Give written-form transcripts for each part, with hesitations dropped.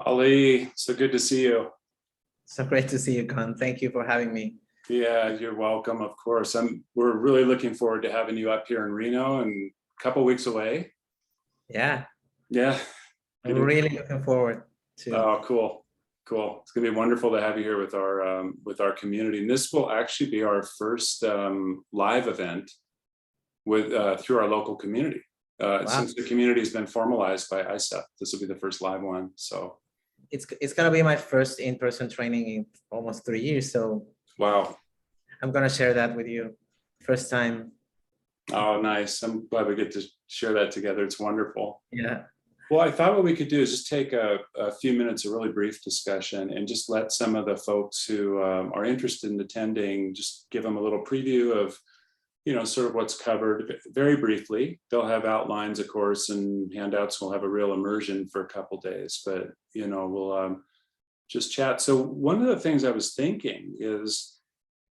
Ali, so good to see you. So great to see you, Con. Thank you for having me. Yeah, you're welcome, of course. We're really looking forward to having you up here in Reno and a couple weeks away. Yeah, Yeah. I'm really looking forward to. Oh, cool. Cool. It's gonna be wonderful to have you here with our community. And this will actually be our first live event with through our local community. Wow. Since the community has been formalized by ISEF, this will be the first live one. So It's gonna be my first in-person training in almost 3 years. So wow. I'm gonna share that with you. First time. Oh, nice. I'm glad we get to share that together. It's wonderful. Yeah. Well, I thought what we could do is just take a few minutes, a really brief discussion, and just let some of the folks who are interested in attending, just give them a little preview of, sort of what's covered very briefly. They'll have outlines, of course, and handouts. We'll have a real immersion for a couple days, but, we'll just chat. So one of the things I was thinking is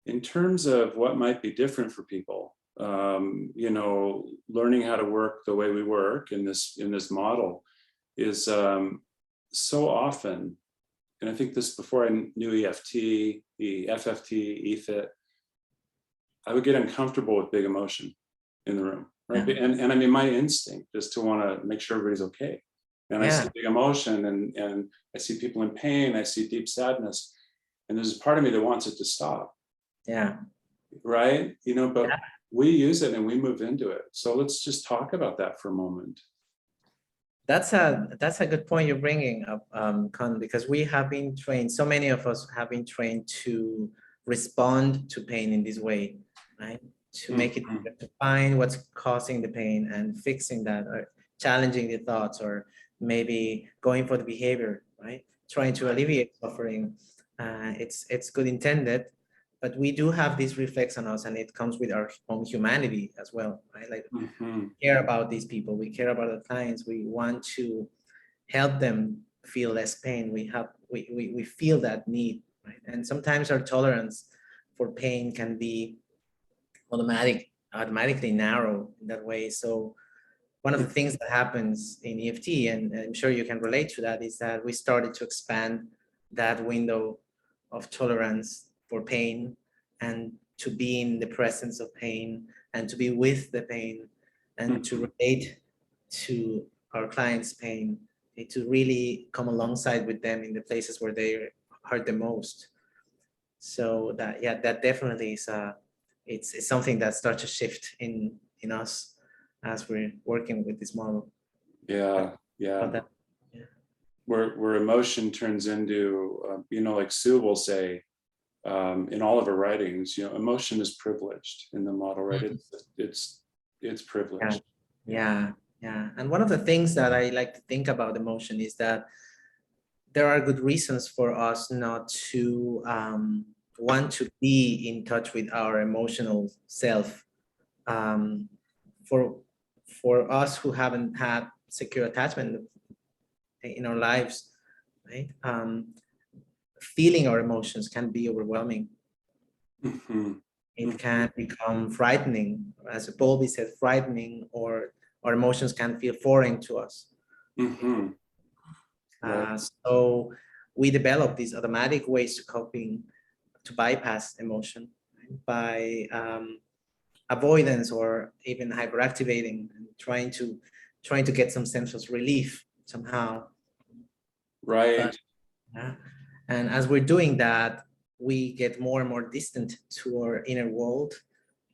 in terms of what might be different for people, learning how to work the way we work in this model is so often, and I think this before I knew EFT, the FFT, EFIT, I would get uncomfortable with big emotion in the room, right? Yeah. And I mean, my instinct is to want to make sure everybody's okay. And yeah. I see big emotion and I see people in pain, I see deep sadness, and there's a part of me that wants it to stop. Yeah. Right? But yeah. We use it and we move into it. So let's just talk about that for a moment. That's a good point you're bringing up, Con, because we have been trained, so many of us have been trained to respond to pain in this way, right? To make it, to find what's causing the pain and fixing that, or challenging the thoughts, or maybe going for the behavior, right? Trying to alleviate suffering. It's good intended, but we do have this reflex on us, and it comes with our own humanity as well, right? Like we care about these people, we care about our clients, we want to help them feel less pain. We feel that need, right? And sometimes our tolerance for pain can be automatically narrow in that way. So one of the things that happens in EFT, and I'm sure you can relate to that, is that we started to expand that window of tolerance for pain, and to be in the presence of pain, and to be with the pain, and to relate to our clients' pain, and to really come alongside with them in the places where they hurt the most. So that definitely is it's something that starts to shift in us as we're working with this model. Yeah. Where emotion turns into, like Sue will say, in all of her writings, emotion is privileged in the model, right? It's privileged. Yeah. And one of the things that I like to think about emotion is that there are good reasons for us not to want to be in touch with our emotional self. For us who haven't had secure attachment in our lives, right? Feeling our emotions can be overwhelming. It can become frightening, as Bowlby said, frightening, or our emotions can feel foreign to us. Right. So we develop these automatic ways to coping, to bypass emotion, right? By avoidance, or even hyperactivating, and trying to get some sense of relief somehow. Right. And as we're doing that, we get more and more distant to our inner world,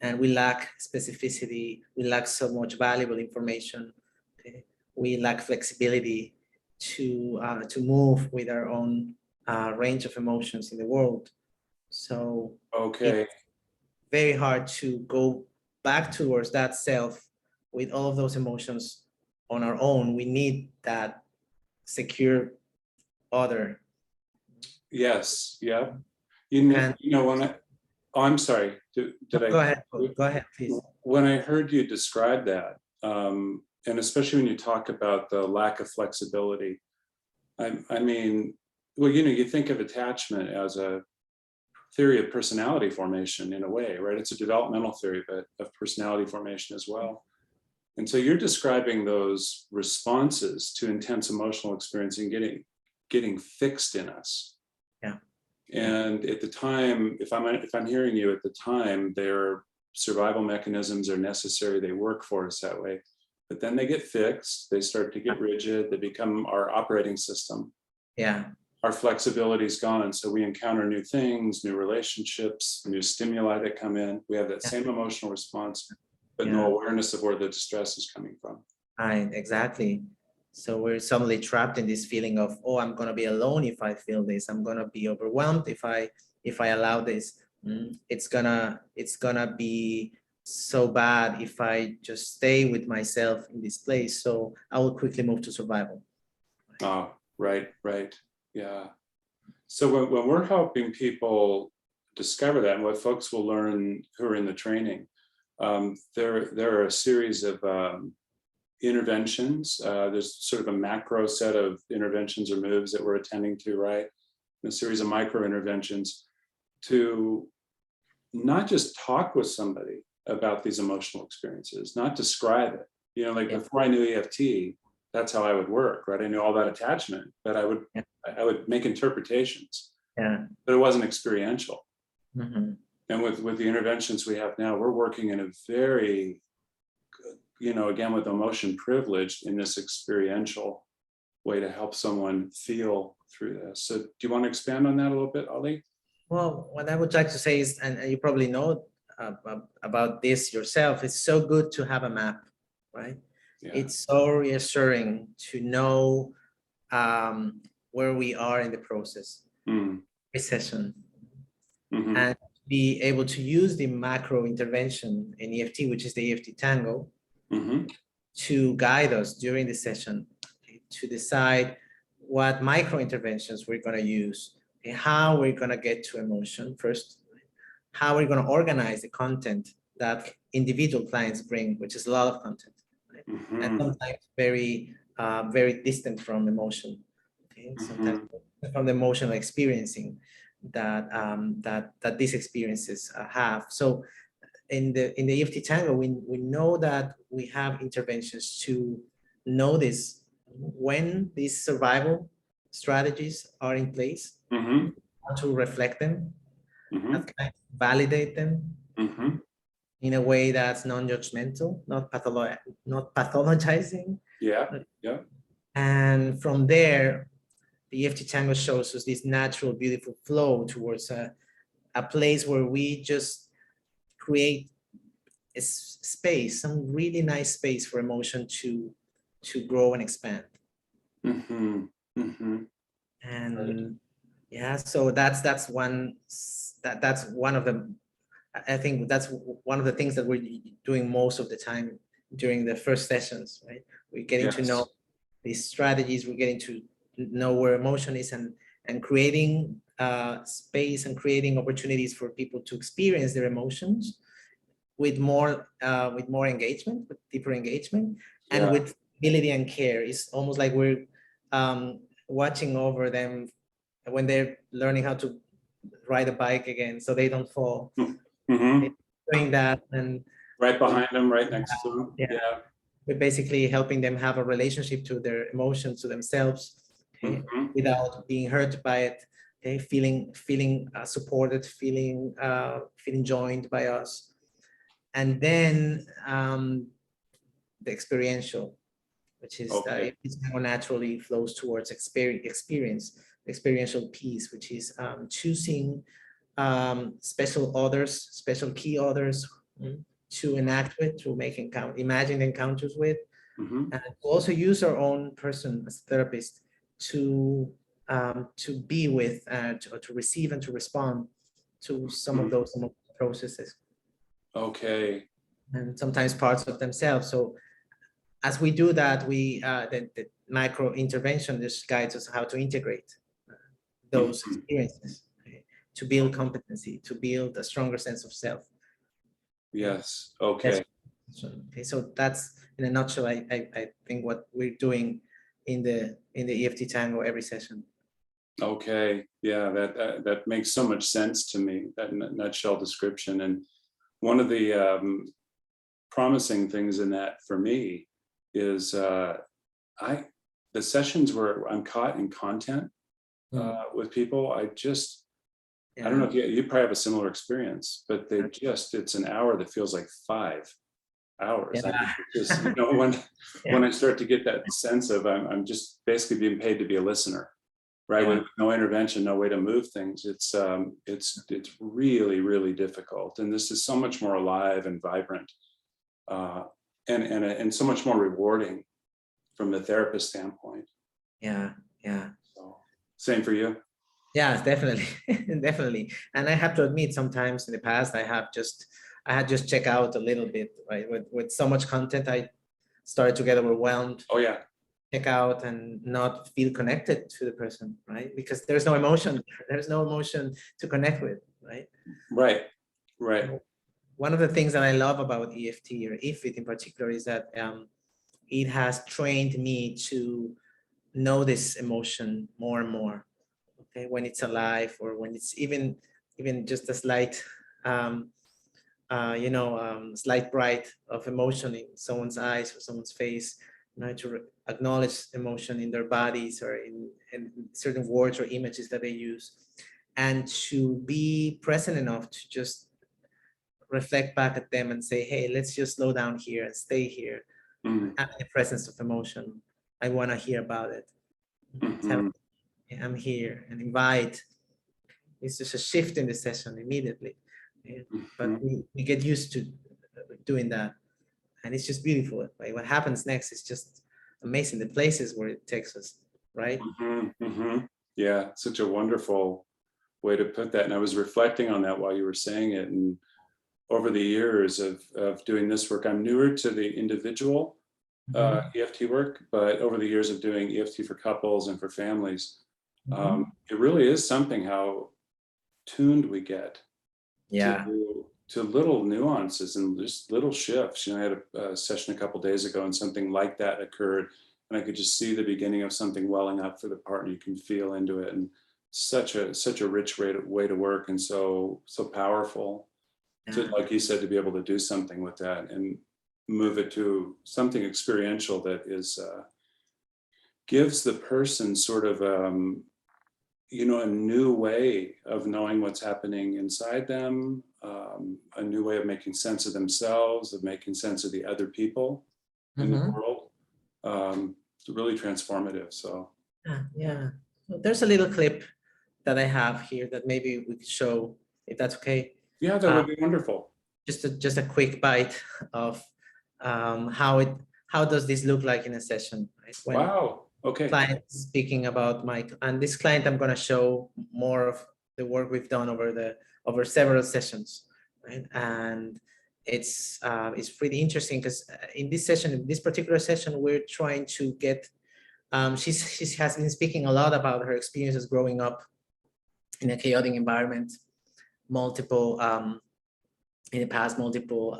and we lack specificity. We lack so much valuable information. Okay? We lack flexibility to move with our own range of emotions in the world. So it's very hard to go back towards that self with all of those emotions on our own. We need that secure other. Yes. Yeah. I'm sorry. Did I? Go ahead, please. When I heard you describe that, and especially when you talk about the lack of flexibility, I mean, well, you think of attachment as a theory of personality formation in a way, right? It's a developmental theory, but of personality formation as well. And so you're describing those responses to intense emotional experience and getting fixed in us. Yeah. And at the time, if I'm hearing you, at the time, their survival mechanisms are necessary. They work for us that way. But then they get fixed. They start to get rigid. They become our operating system. Yeah. Our flexibility is gone. And so we encounter new things, new relationships, new stimuli that come in. We have that same emotional response, but no awareness of where the distress is coming from. Right, exactly. So we're suddenly trapped in this feeling of, oh, I'm gonna be alone if I feel this. I'm gonna be overwhelmed if I allow this. It's gonna be so bad if I just stay with myself in this place. So I will quickly move to survival. Oh, right. Yeah. So when we're helping people discover that, and what folks will learn who are in the training, there are a series of interventions. There's sort of a macro set of interventions or moves that we're attending to, right? And a series of micro interventions to not just talk with somebody about these emotional experiences, not describe it. You know, like before I knew EFT, that's how I would work, right? I knew all that attachment, but I would make interpretations. Yeah. But it wasn't experiential. Mm-hmm. And with the interventions we have now, we're working in a very, you know, again, with emotion privileged in this experiential way to help someone feel through this. So do you want to expand on that a little bit, Ali? Well, what I would like to say is, and you probably know about this yourself, it's so good to have a map, right? Yeah. It's so reassuring to know where we are in the process, session, and be able to use the macro intervention in EFT, which is the EFT Tango, to guide us during the session, to decide what micro interventions we're going to use, and how we're going to get to emotion first, how we're going to organize the content that individual clients bring, which is a lot of content, right? And sometimes very distant from emotion, okay? Sometimes from the emotional experiencing that these experiences have. So in the EFT Tango, we know that we have interventions to notice when these survival strategies are in place, how to reflect them, validate them in a way that's non-judgmental, not pathologizing. Yeah. And from there, the EFT Tango shows us this natural, beautiful flow towards a place where we just create a space, some really nice space for emotion to grow and expand. And yeah, so that's one of the, I think that's one of the things that we're doing most of the time during the first sessions, right? We're getting to know these strategies, we're getting to know where emotion is, and creating space and creating opportunities for people to experience their emotions with more engagement, with deeper engagement, and with ability and care. It's almost like we're watching over them when they're learning how to ride a bike again, so they don't fall. Doing that, and right behind them, right next to them. Yeah. We're basically helping them have a relationship to their emotions, to themselves, okay, without being hurt by it. Okay, feeling supported, feeling joined by us, and then the experiential, which is it naturally flows towards experiential piece, which is choosing special key others to enact with, to make imagined encounters with, and also use our own person as a therapist to be with, to receive and to respond to some of those processes. Okay. And sometimes parts of themselves. So as we do that, the micro intervention just guides us how to integrate those experiences, to build competency, to build a stronger sense of self. Yes. Okay. So that's in a nutshell, I think what we're doing in the EFT Tango every session. Okay. Yeah, that makes so much sense to me, that nutshell description. And one of the promising things in that for me is the sessions where I'm caught in content with people. I don't know if you probably have a similar experience, but it's an hour that feels like 5 hours. Yeah. I think it's just, you know, when I start to get that sense of I'm just basically being paid to be a listener, right? With no intervention, no way to move things. It's really, really difficult. And this is so much more alive and vibrant, and so much more rewarding from the therapist standpoint. Yeah. So, same for you. Yeah, definitely. Definitely. And I have to admit, sometimes in the past, I had just check out a little bit, right? With so much content, I started to get overwhelmed. Oh yeah. Check out and not feel connected to the person, right? Because there's no emotion. There's no emotion to connect with, right? Right. One of the things that I love about EFT or EFIT in particular is that it has trained me to notice emotion more and more. Okay, when it's alive, or when it's even just a slight slight bright of emotion in someone's eyes or someone's face, you know, to acknowledge emotion in their bodies or in certain words or images that they use, and to be present enough to just reflect back at them and say, hey, let's just slow down here and stay here. I'm in the presence of emotion. I want to hear about it. I'm here, and invite. It's just a shift in the session immediately. But we get used to doing that. And it's just beautiful. Right? What happens next is just amazing. The places where it takes us, right? Yeah, such a wonderful way to put that. And I was reflecting on that while you were saying it. And over the years of doing this work, I'm newer to the individual EFT work, but over the years of doing EFT for couples and for families, it really is something how tuned we get to little nuances and just little shifts. You know, I had a session a couple days ago and something like that occurred, and I could just see the beginning of something welling up for the partner. You can feel into it, and such a rich way to work, and so powerful to, like you said, to be able to do something with that and move it to something experiential that is gives the person sort of you know, a new way of knowing what's happening inside them, a new way of making sense of themselves, of making sense of the other people in the world. It's really transformative. So yeah. There's a little clip that I have here that maybe we could show, if that's okay. Yeah, that would be wonderful. Just a quick bite of how does this look like in a session, right? When wow. Okay. Client speaking about and this client, I'm going to show more of the work we've done over several sessions, right? And it's pretty interesting because in this particular session, we're trying to get. She has been speaking a lot about her experiences growing up in a chaotic environment, in the past, multiple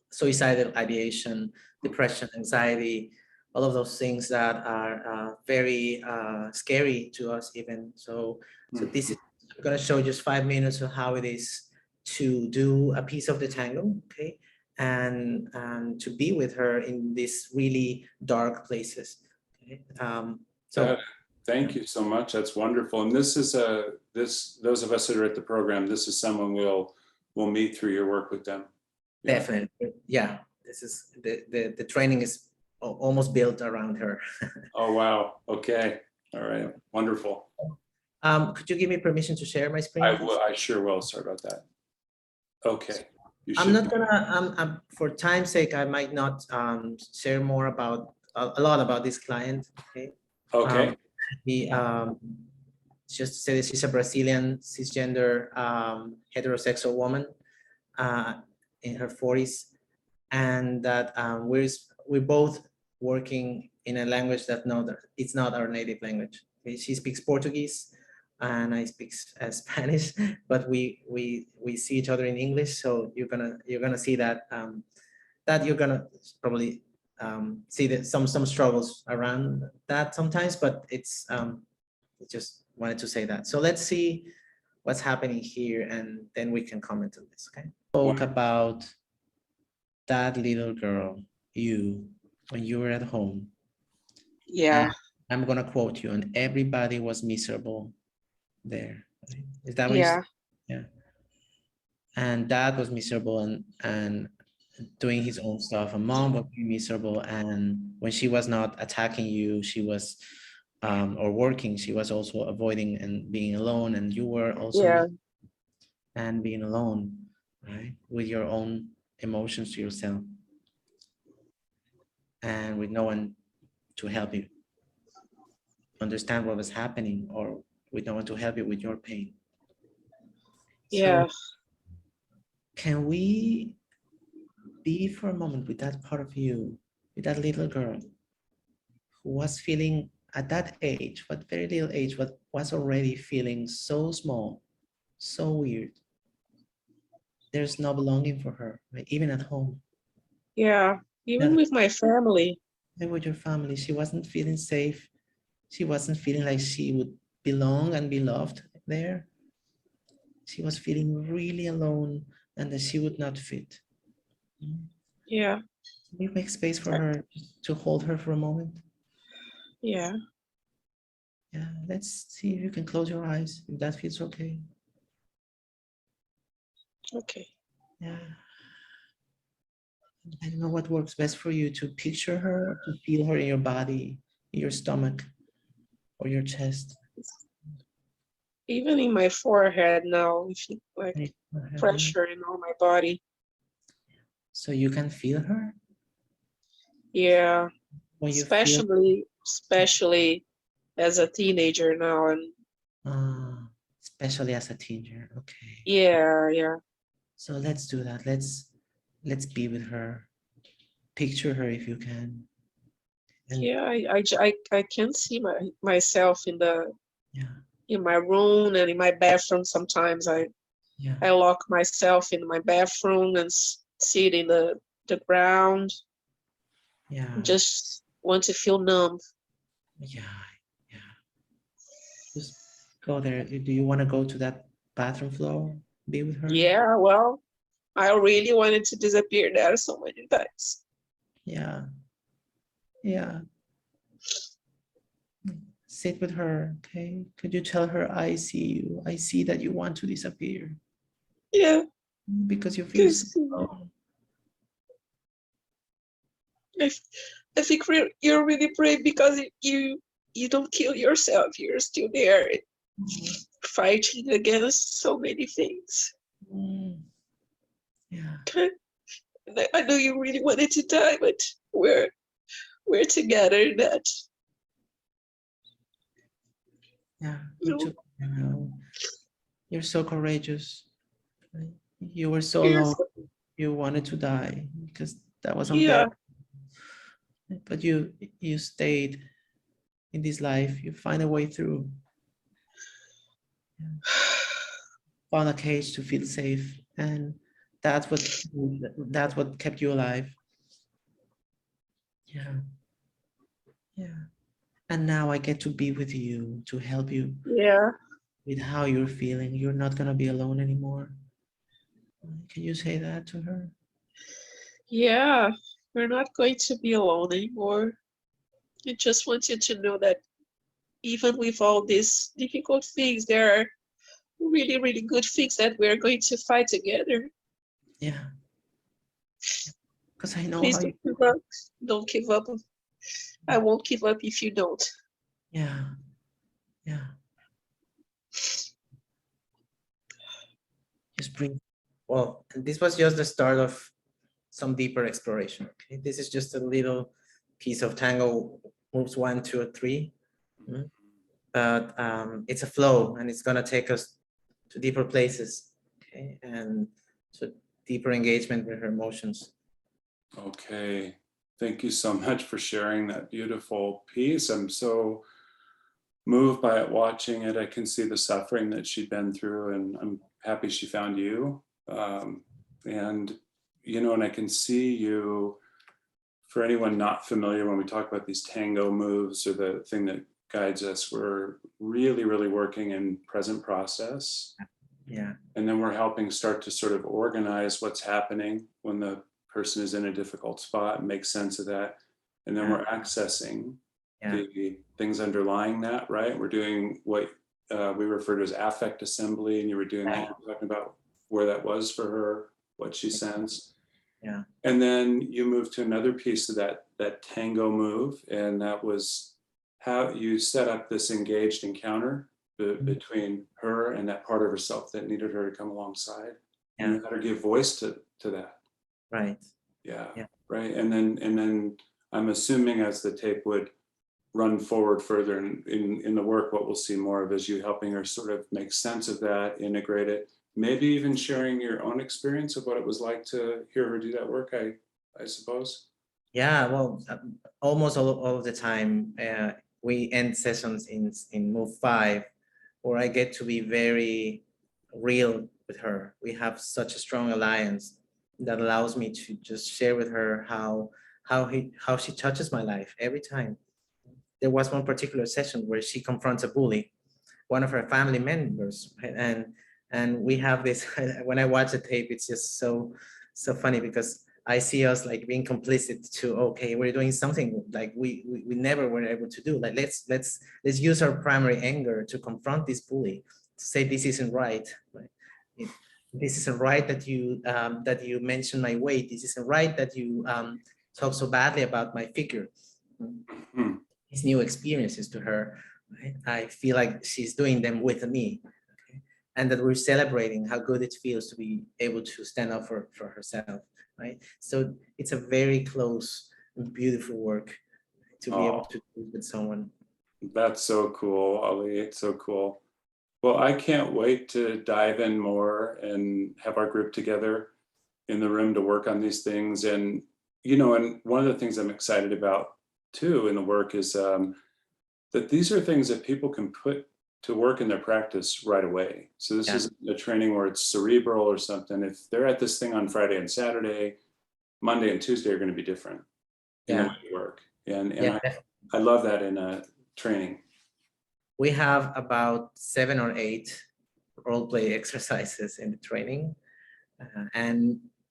suicidal ideation, depression, anxiety, all of those things that are very scary to us even. So this is, I'm gonna show just 5 minutes of how it is to do a piece of the tango, okay? And to be with her in these really dark places. Okay? Thank you so much. That's wonderful. And this is those of us that are at the program, this is someone we'll meet through your work with them. Yeah. Definitely. Yeah. This is the training is almost built around her. Oh, wow. Okay. All right. Wonderful. Could you give me permission to share my screen? I sure will. Sorry about that. Okay. I'm not gonna, for time's sake, I might not share more about a lot about this client. Okay. Okay. Just to say this, she's a Brazilian cisgender heterosexual woman in her 40s, and that we're both working in a language that it's not our native language. Okay? She speaks Portuguese and I speak Spanish, but we see each other in English. So you're gonna see that that you're gonna probably see that some struggles around that sometimes, but it's just wanted to say that. So let's see what's happening here, and then we can comment on this. Okay. Spoke about that little girl, when you were at home. Yeah. I'm gonna quote you, and everybody was miserable there. Right? Is that what you Yeah. said? Yeah. And dad was miserable and doing his own stuff, and mom was being miserable, and when she was not attacking you, she was or working, she was also avoiding and being alone, and you were also Yeah. and being alone, right, with your own emotions to yourself and with no one to help you understand what was happening, or with no one to help you with your pain. Yeah. So can we be for a moment with that part of you, with that little girl who was feeling at that age, but very little age, but was already feeling so small, so weird. There's no belonging for her, right? Even at home. Yeah. Even That with my family. with your family, she wasn't feeling safe. She wasn't feeling like she would belong and be loved there. She was feeling really alone and that she would not fit. Yeah. Can you make space for her to hold her for a moment? Yeah. Yeah, let's see if you can close your eyes, if that feels okay. Okay. Yeah. I don't know what works best for you, to picture her or to feel her in your body, in your stomach or your chest. Even in my forehead now, if you like And your head, yeah. pressure in all my body. So you can feel her Yeah. when you feel, Especially as a teenager now. And especially as a teenager. Okay. yeah, yeah. So let's do that. Let's be with her. Picture her if you can. And Yeah, I can see myself yeah, in my room and in my bathroom. Sometimes yeah, I lock myself in my bathroom and sit in the ground. yeah, Just want to feel numb. yeah, yeah. Just go there. Do you want to go to that bathroom floor? Be with her? Yeah, well, I really wanted to disappear there so many times. Yeah, yeah. Sit with her, okay? Could you tell her, I see you. I see that you want to disappear Yeah, because you feel so because alone. I, I think you're really brave because you don't kill yourself. You're still there Mm, fighting against so many things. mm, yeah, I know you really wanted to die, but we're we're together in that. yeah. You know, You know, you're so courageous. Right? You were so you're alone. You wanted to die because that was yeah, unbearable. But you stayed in this life. You find a way through. Yeah. Found a cage to feel safe, and that's what kept you alive. Yeah, yeah. And now I get to be with you to help you yeah, with how you're feeling. You're not gonna be alone anymore. Can you say that to her? yeah. We're not going to be alone anymore. I just want you to know that even with all these difficult things, there are really, really good things that we're going to fight together. Yeah, because I know Please how you. don't give up. Don't give up. I won't give up if you don't. Yeah, yeah. Just breathe. Well, and this was just the start of some deeper exploration. Okay, this is just a little piece of tango moves 1, 2, or 3. But it's a flow, and it's gonna take us to deeper places, okay, and to deeper engagement with her emotions. Okay. Thank you so much for sharing that beautiful piece. I'm so moved by it, watching it. I can see the suffering that she'd been through, and I'm happy she found you. And, you know, and I can see you, for anyone not familiar, when we talk about these tango moves or the thing that guides us, we're really, really working in present process. Yeah. And then we're helping start to sort of organize what's happening when the person is in a difficult spot and make sense of that. And then we're accessing the things underlying that, right? We're doing what we refer to as affect assembly, and you were doing that, you were talking about where that was for her, what she sensed. Yeah. And then you moved to another piece of that tango move, and that was how you set up this engaged encounter between her and that part of herself that needed her to come alongside. And you had her give voice to that. Right. Yeah. Yeah. Right. And then I'm assuming as the tape would run forward further in the work, what we'll see more of is you helping her sort of make sense of that, integrate it, maybe even sharing your own experience of what it was like to hear her do that work, I suppose. Yeah, well, almost all of the time, we end sessions in move 5, where I get to be very real with her. We have such a strong alliance that allows me to just share with her how she touches my life every time. There was one particular session where she confronts a bully, one of her family members, right? And we have this. When I watch the tape, it's just so funny because I see us like being complicit to, okay, we're doing something like we never were able to do. Like let's use our primary anger to confront this bully, to say this isn't right. Right? This isn't right that you mention my weight. This isn't right that you talk so badly about my figure. Mm-hmm. These new experiences to her, right? I feel like she's doing them with me, okay? And that we're celebrating how good it feels to be able to stand up for herself, right? So it's a very close and beautiful work to be able to do with someone. That's so cool, Ali. It's so cool. Well, I can't wait to dive in more and have our group together in the room to work on these things. And, and one of the things I'm excited about too in the work is that these are things that people can put to work in their practice right away. So this is a training where it's cerebral or something. If they're at this thing on Friday and Saturday, Monday and Tuesday are going to be different in the way they work. And I love that in a training. We have about 7 or 8 role play exercises in the training,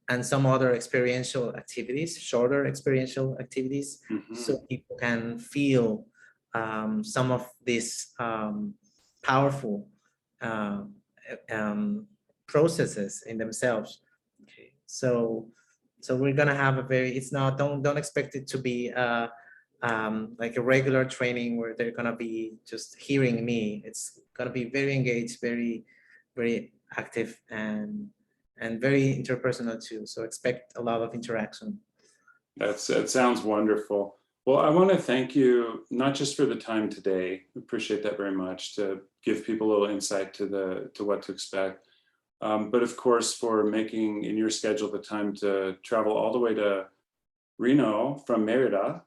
and some other experiential activities, shorter experiential activities, so people can feel some of these powerful processes in themselves. Okay, so we're gonna have a very, it's not, don't expect it to be like a regular training where they're gonna be just hearing me. It's gonna be very engaged, very active, and very interpersonal too. So expect a lot of interaction. That sounds wonderful. Well, I want to thank you not just for the time today. Appreciate that very much, to give people a little insight to what to expect, but of course for making in your schedule the time to travel all the way to Reno from Merida,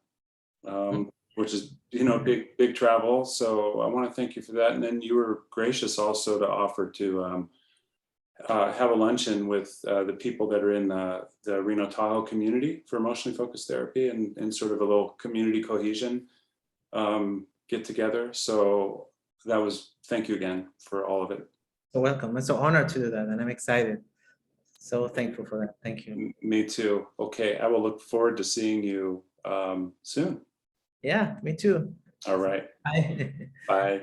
which is big travel. So I want to thank you for that. And then you were gracious also to offer to have a luncheon with the people that are in the Reno Tahoe community for emotionally focused therapy, and sort of a little community cohesion get together. So thank you again for all of it. So welcome. I'm so honored to do that, and I'm excited. So thankful for that. Thank you. Me too. Okay, I will look forward to seeing you soon. Yeah, me too. All right. Bye. Bye.